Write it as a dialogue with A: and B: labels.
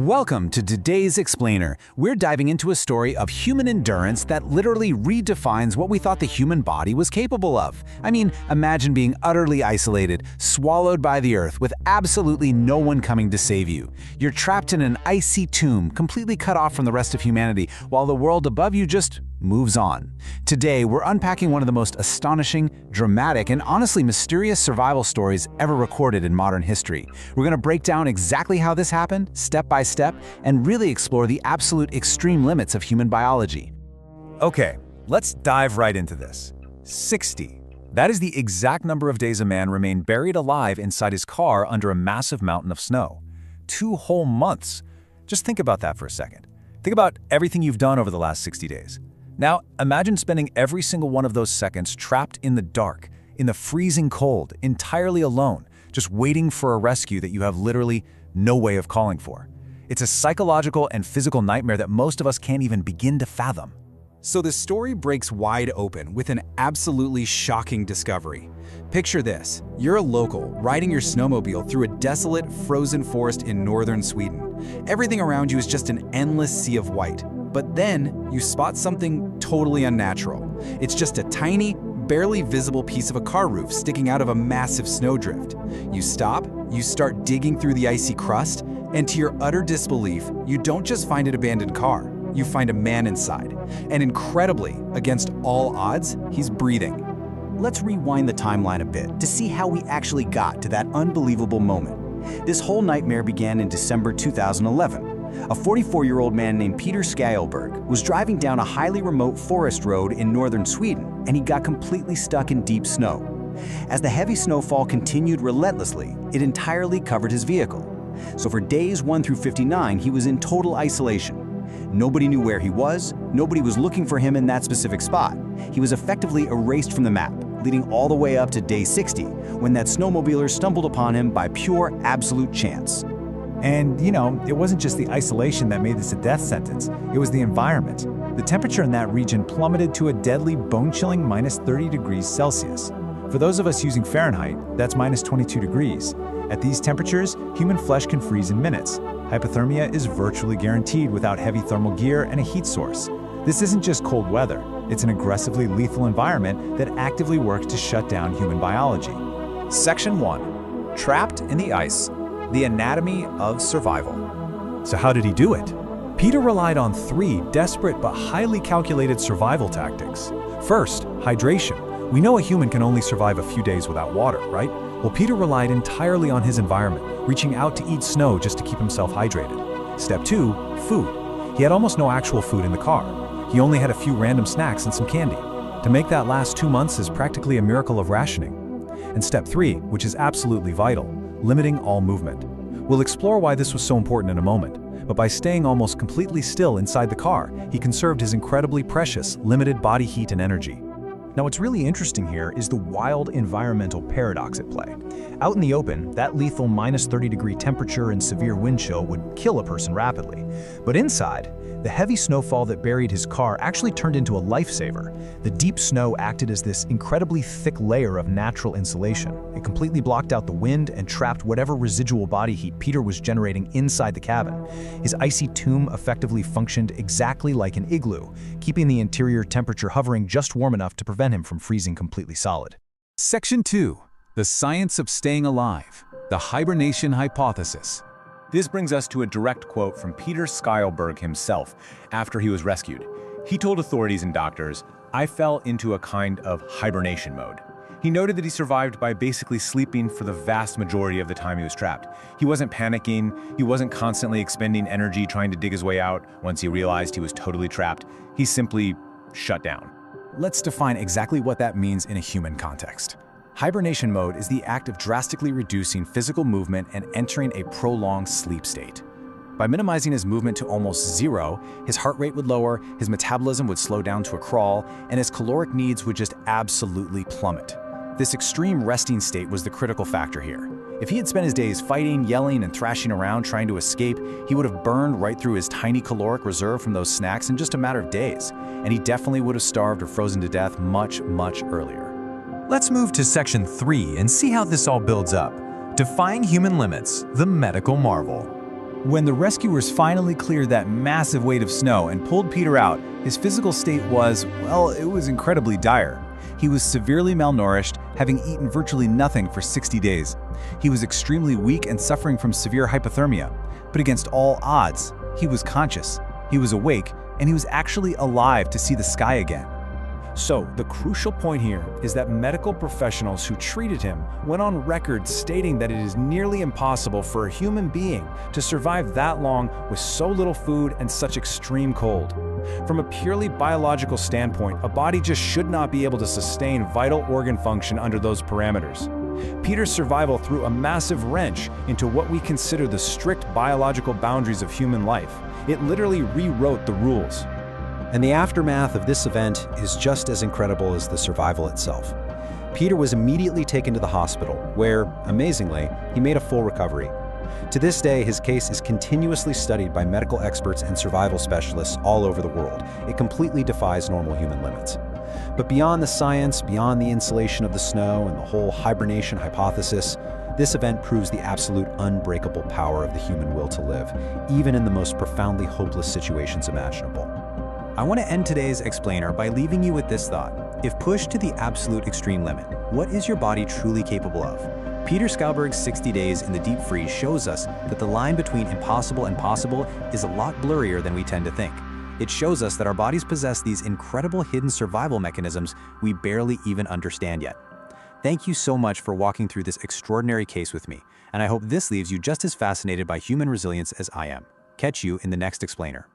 A: Welcome to today's Explainer. We're diving into a story of human endurance that literally redefines what we thought the human body was capable of. I mean, imagine being utterly isolated, swallowed by the earth, with absolutely no one coming to save you. You're trapped in an icy tomb, completely cut off from the rest of humanity, while the world above you just moves on. Today, we're unpacking one of the most astonishing, dramatic, and honestly mysterious survival stories ever recorded in modern history. We're going to break down exactly how this happened, step by step, and really explore the absolute extreme limits of human biology.
B: Okay, let's dive right into this. 60. That is the exact number of days a man remained buried alive inside his car under a massive mountain of snow. 2 whole months. Just think about that for a second. Think about everything you've done over the last 60 days. Now, imagine spending every single one of those seconds trapped in the dark, in the freezing cold, entirely alone, just waiting for a rescue that you have literally no way of calling for. It's a psychological and physical nightmare that most of us can't even begin to fathom.
A: So the story breaks wide open with an absolutely shocking discovery. Picture this: you're a local, riding your snowmobile through a desolate, frozen forest in northern Sweden. Everything around you is just an endless sea of white. But then you spot something totally unnatural. It's just a tiny, barely visible piece of a car roof sticking out of a massive snowdrift. You stop, you start digging through the icy crust, and to your utter disbelief, you don't just find an abandoned car, you find a man inside. And incredibly, against all odds, he's breathing. Let's rewind the timeline a bit to see how we actually got to that unbelievable moment. This whole nightmare began in December 2011. A 44-year-old man named Peter Skyllberg was driving down a highly remote forest road in northern Sweden, and he got completely stuck in deep snow. As the heavy snowfall continued relentlessly, it entirely covered his vehicle. So for days 1 through 59, he was in total isolation. Nobody knew where he was, nobody was looking for him in that specific spot. He was effectively erased from the map, leading all the way up to day 60, when that snowmobiler stumbled upon him by pure absolute chance.
B: And, it wasn't just the isolation that made this a death sentence. It was the environment. The temperature in that region plummeted to a deadly, bone-chilling minus 30 degrees Celsius. For those of us using Fahrenheit, that's minus 22 degrees. At these temperatures, human flesh can freeze in minutes. Hypothermia is virtually guaranteed without heavy thermal gear and a heat source. This isn't just cold weather. It's an aggressively lethal environment that actively works to shut down human biology. Section 1. Trapped in the ice. The anatomy of survival. So how did he do it? Peter relied on 3 desperate but highly calculated survival tactics. First, hydration. We know a human can only survive a few days without water, right? Well, Peter relied entirely on his environment, reaching out to eat snow just to keep himself hydrated. Step 2, food. He had almost no actual food in the car. He only had a few random snacks and some candy. To make that last 2 months is practically a miracle of rationing. And step 3, which is absolutely vital, limiting all movement. We'll explore why this was so important in a moment, but by staying almost completely still inside the car, he conserved his incredibly precious, limited body heat and energy. Now, what's really interesting here is the wild environmental paradox at play. Out in the open, that lethal minus 30-degree temperature and severe wind chill would kill a person rapidly. But inside, the heavy snowfall that buried his car actually turned into a lifesaver. The deep snow acted as this incredibly thick layer of natural insulation. It completely blocked out the wind and trapped whatever residual body heat Peter was generating inside the cabin. His icy tomb effectively functioned exactly like an igloo, keeping the interior temperature hovering just warm enough to prevent him from freezing completely solid.
A: Section 2. The science of staying alive. The hibernation hypothesis.
B: This brings us to a direct quote from Peter Skyllberg himself after he was rescued. He told authorities and doctors, "I fell into a kind of hibernation mode." He noted that he survived by basically sleeping for the vast majority of the time he was trapped. He wasn't panicking, he wasn't constantly expending energy trying to dig his way out once he realized he was totally trapped. He simply shut down.
A: Let's define exactly what that means in a human context. Hibernation mode is the act of drastically reducing physical movement and entering a prolonged sleep state. By minimizing his movement to almost zero, his heart rate would lower, his metabolism would slow down to a crawl, and his caloric needs would just absolutely plummet. This extreme resting state was the critical factor here. If he had spent his days fighting, yelling, and thrashing around trying to escape, he would have burned right through his tiny caloric reserve from those snacks in just a matter of days, and he definitely would have starved or frozen to death much, much earlier.
B: Let's move to Section 3 and see how this all builds up. Defying human limits, the medical marvel. When the rescuers finally cleared that massive weight of snow and pulled Peter out, his physical state was, well, it was incredibly dire. He was severely malnourished, having eaten virtually nothing for 60 days. He was extremely weak and suffering from severe hypothermia. But against all odds, he was conscious, he was awake, and he was actually alive to see the sky again.
C: So, the crucial point here is that medical professionals who treated him went on record stating that it is nearly impossible for a human being to survive that long with so little food and such extreme cold. From a purely biological standpoint, a body just should not be able to sustain vital organ function under those parameters. Peter's survival threw a massive wrench into what we consider the strict biological boundaries of human life. It literally rewrote the rules.
D: And the aftermath of this event is just as incredible as the survival itself. Peter was immediately taken to the hospital, where, amazingly, he made a full recovery. To this day, his case is continuously studied by medical experts and survival specialists all over the world. It completely defies normal human limits. But beyond the science, beyond the insulation of the snow and the whole hibernation hypothesis, this event proves the absolute unbreakable power of the human will to live, even in the most profoundly hopeless situations imaginable.
B: I want to end today's explainer by leaving you with this thought. If pushed to the absolute extreme limit, what is your body truly capable of? Peter Skyllberg's 60 days in the deep freeze shows us that the line between impossible and possible is a lot blurrier than we tend to think. It shows us that our bodies possess these incredible hidden survival mechanisms we barely even understand yet. Thank you so much for walking through this extraordinary case with me, and I hope this leaves you just as fascinated by human resilience as I am. Catch you in the next explainer.